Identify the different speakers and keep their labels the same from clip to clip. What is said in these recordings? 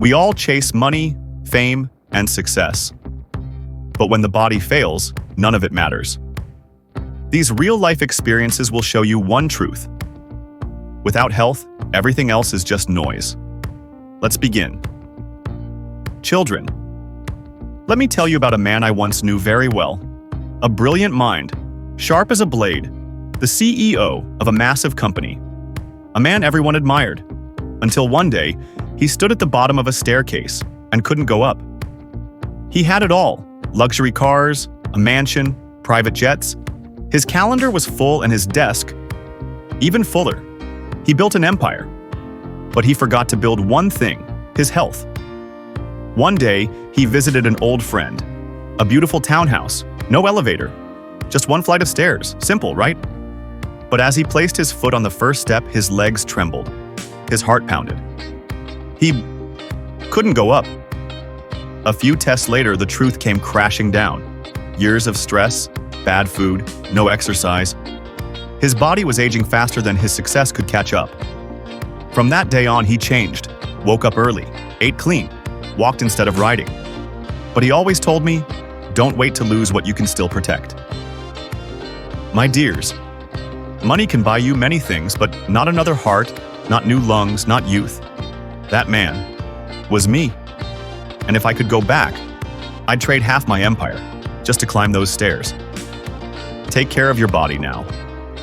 Speaker 1: We all chase money, fame, and success. But when the body fails, none of it matters. These real-life experiences will show you one truth. Without health, everything else is just noise. Let's begin. Children. Let me tell you about a man I once knew very well. A brilliant mind, sharp as a blade, the CEO of a massive company. A man everyone admired. Until one day, he stood at the bottom of a staircase and couldn't go up. He had it all: luxury cars, a mansion, private jets. His calendar was full and his desk even fuller. He built an empire. But he forgot to build one thing: his health. One day, he visited an old friend. A beautiful townhouse, no elevator, just one flight of stairs. Simple, right? But as he placed his foot on the first step, his legs trembled. His heart pounded. He couldn't go up. A few tests later, the truth came crashing down. Years of stress, bad food, no exercise. His body was aging faster than his success could catch up. From that day on, he changed, woke up early, ate clean, walked instead of riding. But he always told me, don't wait to lose what you can still protect. My dears, money can buy you many things, but not another heart, not new lungs, not youth. That man was me. And if I could go back, I'd trade half my empire just to climb those stairs. Take care of your body now,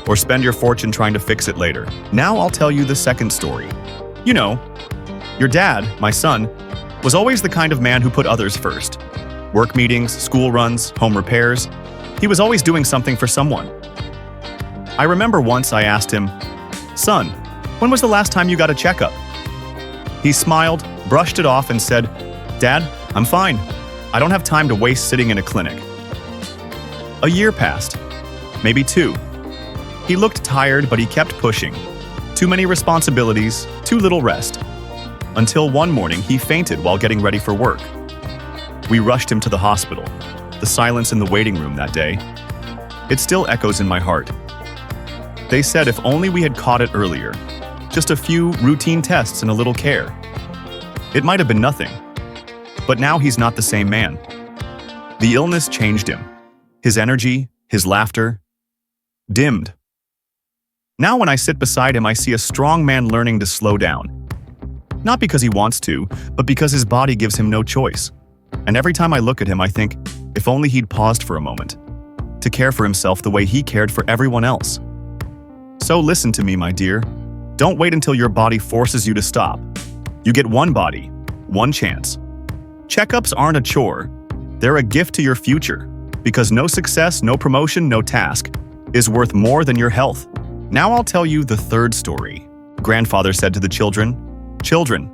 Speaker 1: or spend your fortune trying to fix it later. Now I'll tell you the second story. You know, your dad, my son, was always the kind of man who put others first. Work meetings, school runs, home repairs. He was always doing something for someone. I remember once I asked him, "Son, when was the last time you got a checkup?" He smiled, brushed it off, and said, "Dad, I'm fine. I don't have time to waste sitting in a clinic." A year passed, maybe two. He looked tired, but he kept pushing. Too many responsibilities, too little rest. Until one morning, he fainted while getting ready for work. We rushed him to the hospital. The silence in the waiting room that day, it still echoes in my heart. They said if only we had caught it earlier, just a few routine tests and a little care, it might have been nothing. But now he's not the same man. The illness changed him. His energy, his laughter, dimmed. Now when I sit beside him, I see a strong man learning to slow down. Not because he wants to, but because his body gives him no choice. And every time I look at him, I think, if only he'd paused for a moment, to care for himself the way he cared for everyone else. So listen to me, my dear. Don't wait until your body forces you to stop. You get one body, one chance. Checkups aren't a chore. They're a gift to your future, because no success, no promotion, no task is worth more than your health. Now I'll tell you the third story. Grandfather said to the children, "Children,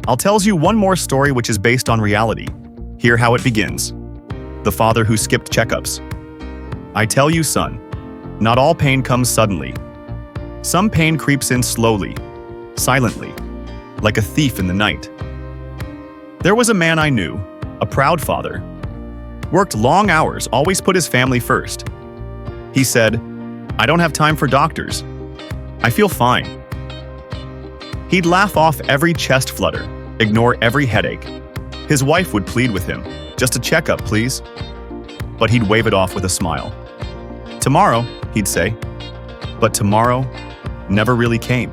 Speaker 1: I'll tell you one more story which is based on reality. Hear how it begins. The father who skipped checkups. I tell you, son, not all pain comes suddenly. Some pain creeps in slowly, silently, like a thief in the night. There was a man I knew, a proud father. Worked long hours, always put his family first. He said, I don't have time for doctors. I feel fine. He'd laugh off every chest flutter, ignore every headache. His wife would plead with him, just a checkup, please. But he'd wave it off with a smile. Tomorrow, he'd say. But tomorrow never really came.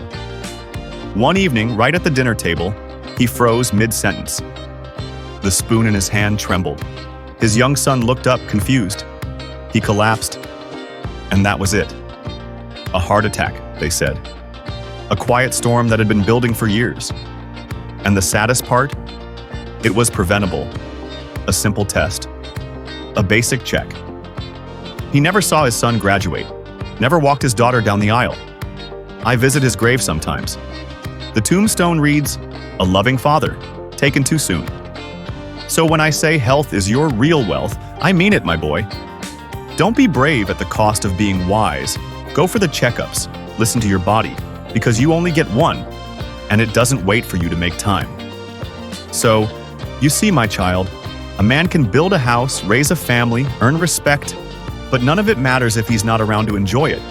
Speaker 1: One evening, right at the dinner table, he froze mid-sentence. The spoon in his hand trembled. His young son looked up, confused. He collapsed, and that was it. A heart attack, they said. A quiet storm that had been building for years. And the saddest part? It was preventable. A simple test. A basic check. He never saw his son graduate, never walked his daughter down the aisle. I visit his grave sometimes. The tombstone reads, a loving father, taken too soon. So when I say health is your real wealth, I mean it, my boy. Don't be brave at the cost of being wise. Go for the checkups, listen to your body, because you only get one, and it doesn't wait for you to make time. So, you see, my child, a man can build a house, raise a family, earn respect, but none of it matters if he's not around to enjoy it.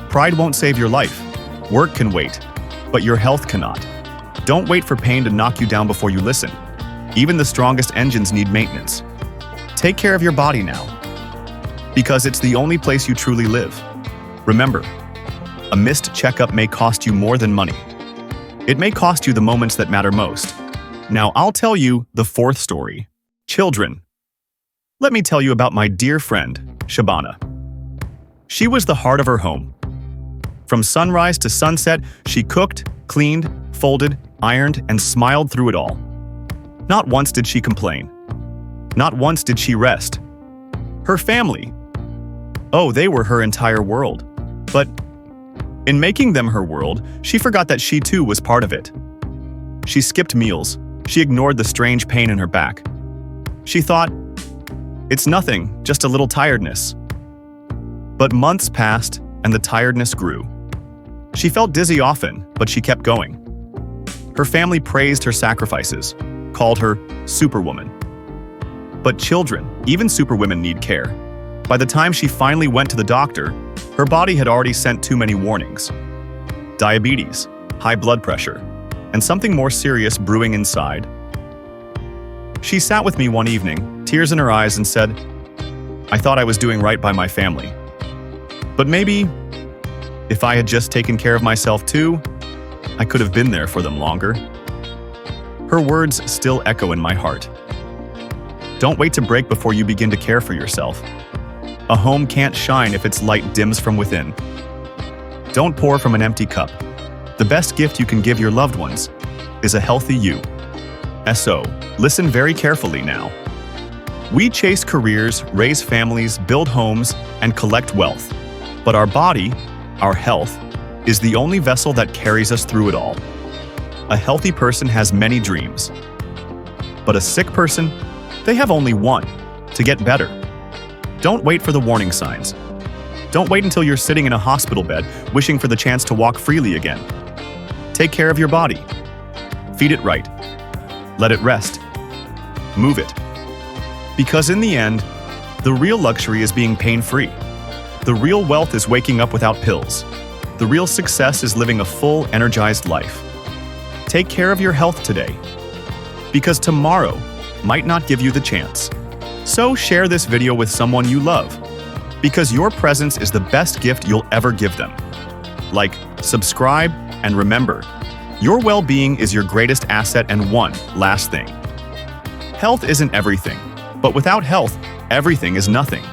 Speaker 1: Pride won't save your life. Work can wait, but your health cannot. Don't wait for pain to knock you down before you listen. Even the strongest engines need maintenance. Take care of your body now, because it's the only place you truly live. Remember, a missed checkup may cost you more than money. It may cost you the moments that matter most. Now I'll tell you the fourth story. Children. Let me tell you about my dear friend, Shabana. She was the heart of her home. From sunrise to sunset, she cooked, cleaned, folded, ironed, and smiled through it all. Not once did she complain. Not once did she rest. Her family. Oh, they were her entire world. But in making them her world, she forgot that she too was part of it. She skipped meals. She ignored the strange pain in her back. She thought, it's nothing, just a little tiredness. But months passed, and the tiredness grew. She felt dizzy often, but she kept going. Her family praised her sacrifices, called her Superwoman. But children, even superwomen, need care. By the time she finally went to the doctor, her body had already sent too many warnings. Diabetes, high blood pressure, and something more serious brewing inside. She sat with me one evening, tears in her eyes, and said, I thought I was doing right by my family. But maybe, if I had just taken care of myself too, I could have been there for them longer. Her words still echo in my heart. Don't wait to break before you begin to care for yourself. A home can't shine if its light dims from within. Don't pour from an empty cup. The best gift you can give your loved ones is a healthy you. So, listen very carefully now. We chase careers, raise families, build homes, and collect wealth. But our body, our health, is the only vessel that carries us through it all. A healthy person has many dreams. But a sick person, they have only one: to get better. Don't wait for the warning signs. Don't wait until you're sitting in a hospital bed wishing for the chance to walk freely again. Take care of your body. Feed it right. Let it rest. Move it. Because in the end, the real luxury is being pain-free. The real wealth is waking up without pills. The real success is living a full, energized life. Take care of your health today, because tomorrow might not give you the chance. So share this video with someone you love, because your presence is the best gift you'll ever give them. Like, subscribe, and remember, your well-being is your greatest asset. And one last thing. Health isn't everything, but without health, everything is nothing.